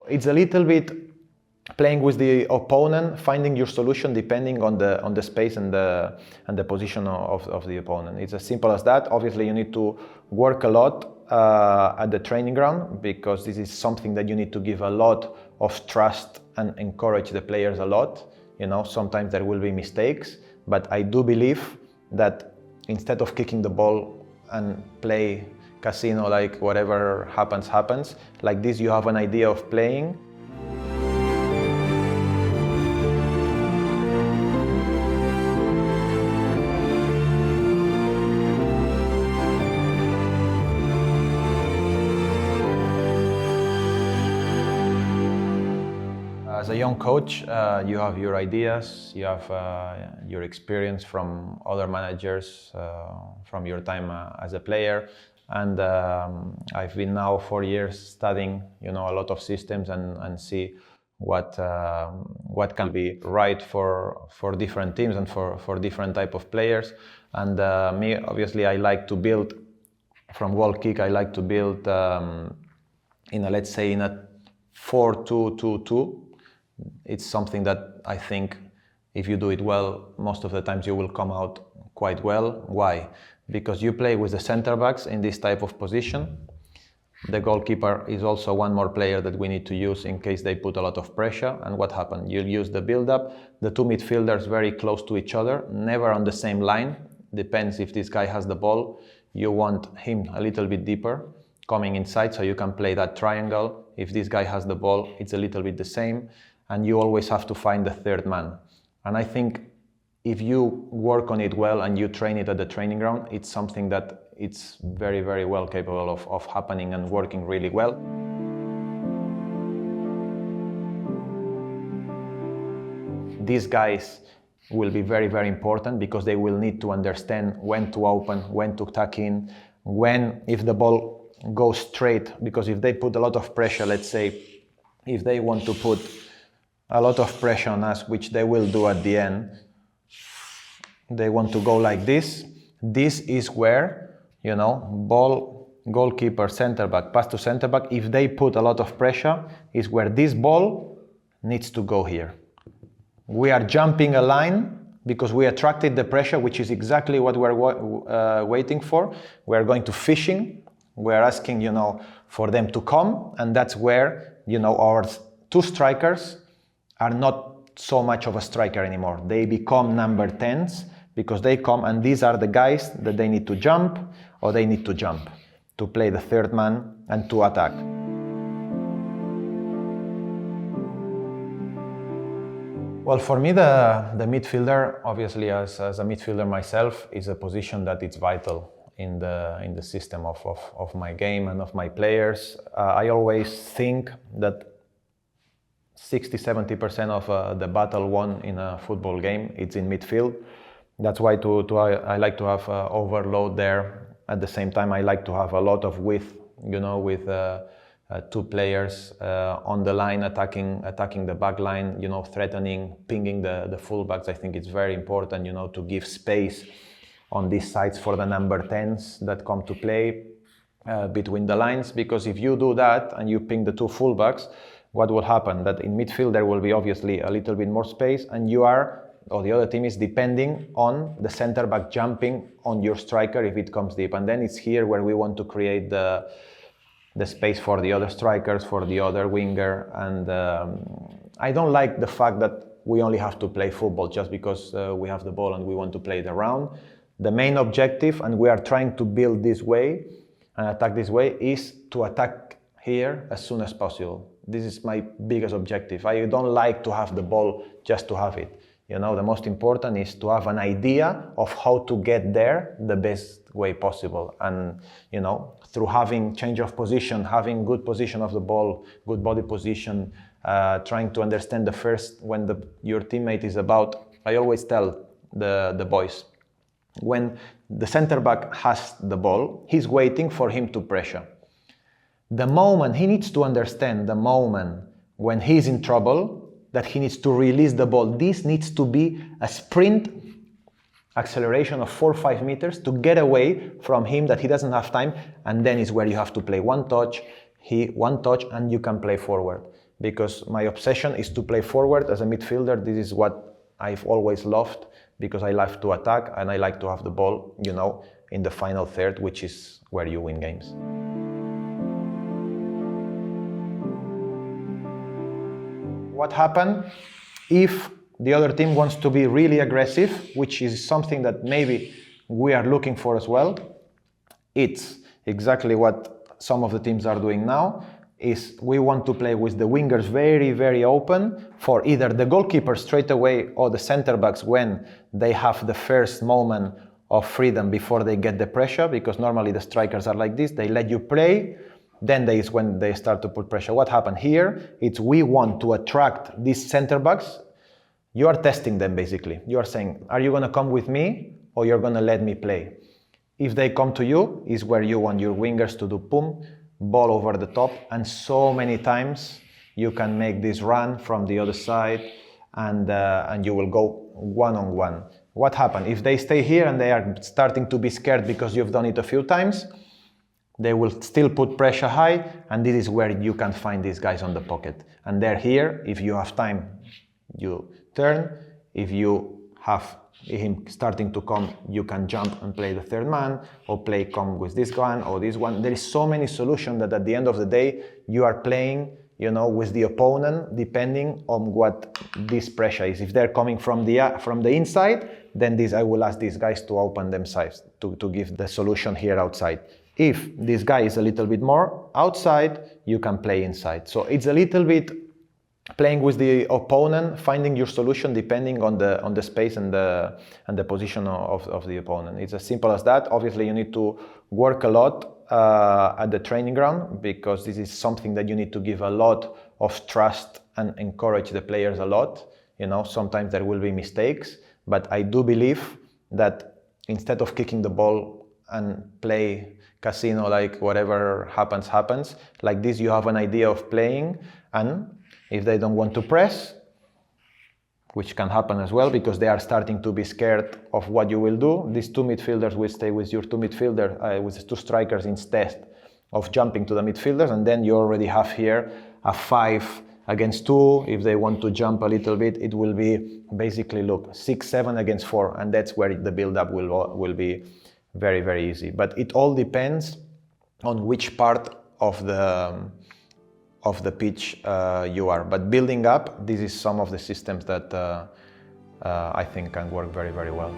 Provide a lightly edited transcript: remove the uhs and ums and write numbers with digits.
It's a little bit playing with the opponent, finding your solution depending on the space and the position of the opponent. It's as simple as that. Obviously, you need to work a lot at the training ground, because this is something that you need to give a lot of trust and encourage the players a lot. Sometimes there will be mistakes, but I do believe that instead of kicking the ball and play casino, like whatever happens, like this you have an idea of playing. As a young coach, you have your ideas, you have your experience from other managers, from your time as a player, and I've been now 4 years studying, a lot of systems and see what can be right for different teams and for different type of players. And me, obviously, I like to build from goal kick. I like to build in a 4-2-2-2. It's something that I think if you do it well, most of the times you will come out quite well. Why? Because you play with the center backs in this type of position. The goalkeeper is also one more player that we need to use in case they put a lot of pressure. And what happened? You'll use the build-up, the two midfielders very close to each other, never on the same line. Depends if this guy has the ball. You want him a little bit deeper, coming inside, so you can play that triangle. If this guy has the ball, it's a little bit the same. And you always have to find the third man. And I think if you work on it well and you train it at the training ground, it's something that it's very, very well capable of happening and working really well. These guys will be very, very important, because they will need to understand when to open, when to tuck in, if the ball goes straight, because if they put a lot of pressure, let's say, if they want to put a lot of pressure on us, which they will do at the end, they want to go like this. This is where, ball, goalkeeper, center back, pass to center back. If they put a lot of pressure, is where this ball needs to go here. We are jumping a line because we attracted the pressure, which is exactly what we're waiting for. We're going to fishing. We're asking, for them to come, and that's where, our two strikers are not so much of a striker anymore. They become number 10s, because they come, and these are the guys that they need to jump, or they need to jump to play the third man and to attack. Well, for me, the midfielder, obviously as a midfielder myself, is a position that it's vital in the system of my game and of my players. I always think that 60-70% of the battle won in a football game, it's in midfield. That's why I like to have overload there. At the same time, I like to have a lot of width, with two players on the line, attacking the back line, threatening, pinging the fullbacks. I think it's very important, to give space on these sides for the number 10s that come to play between the lines. Because if you do that and you ping the two fullbacks, what will happen? That in midfield there will be obviously a little bit more space, and the other team is depending on the center back jumping on your striker if it comes deep. And then it's here where we want to create the space for the other strikers, for the other winger. And I don't like the fact that we only have to play football just because we have the ball and we want to play it around. The main objective, and we are trying to build this way and attack this way, is to attack here as soon as possible. This is my biggest objective. I don't like to have the ball just to have it. The most important is to have an idea of how to get there the best way possible. And, through having change of position, having good position of the ball, good body position, trying to understand the first, when your teammate is about, I always tell the boys, when the center back has the ball, he's waiting for him to pressure. The moment he needs to understand, the moment when he's in trouble, that he needs to release the ball. This needs to be a sprint acceleration of 4 or 5 meters to get away from him, that he doesn't have time, and then is where you have to play one touch, and you can play forward. because my obsession is to play forward as a midfielder. This is what I've always loved, because I like to attack and I like to have the ball, you know, in the final third, which is where you win games. What happens if the other team wants to be really aggressive, which is something that maybe we are looking for as well? It's exactly what some of the teams are doing now, is we want to play with the wingers very, very open for either the goalkeeper straight away or the center backs when they have the first moment of freedom before they get the pressure, because normally the strikers are like this, they let you play, then there is when they start to put pressure. What happened here, it's we want to attract these center backs. You are testing them basically. You are saying, are you going to come with me or you're going to let me play? If they come to you, is where you want your wingers to do boom, ball over the top, and so many times you can make this run from the other side and you will go one-on-one. What happened? If they stay here and they are starting to be scared because you've done it a few times, they will still put pressure high, and this is where you can find these guys on the pocket. And they're here. If you have time, you turn. If you have him starting to come, you can jump and play the third man, or play come with this one or this one. There is so many solutions that at the end of the day, you are playing, you know, with the opponent, depending on what this pressure is. If they're coming from the inside, then I will ask these guys to open themselves, to give the solution here outside. If this guy is a little bit more outside, you can play inside. So it's a little bit playing with the opponent, finding your solution depending on the space and the position of the opponent. It's as simple as that. Obviously, you need to work a lot at the training ground, because this is something that you need to give a lot of trust and encourage the players a lot. You know, sometimes there will be mistakes, but I do believe that instead of kicking the ball and play casino, like whatever happens, like this you have an idea of playing, and if they don't want to press, which can happen as well because they are starting to be scared of what you will do, these two midfielders will stay with your two midfielders, with two strikers instead of jumping to the midfielders, and then you already have here a 5 against 2. If they want to jump a little bit, it will be basically, look, 6-7 against 4, and that's where the build-up will be very, very easy. But it all depends on which part of the pitch you are. But building up, this is some of the systems that I think can work very, very well.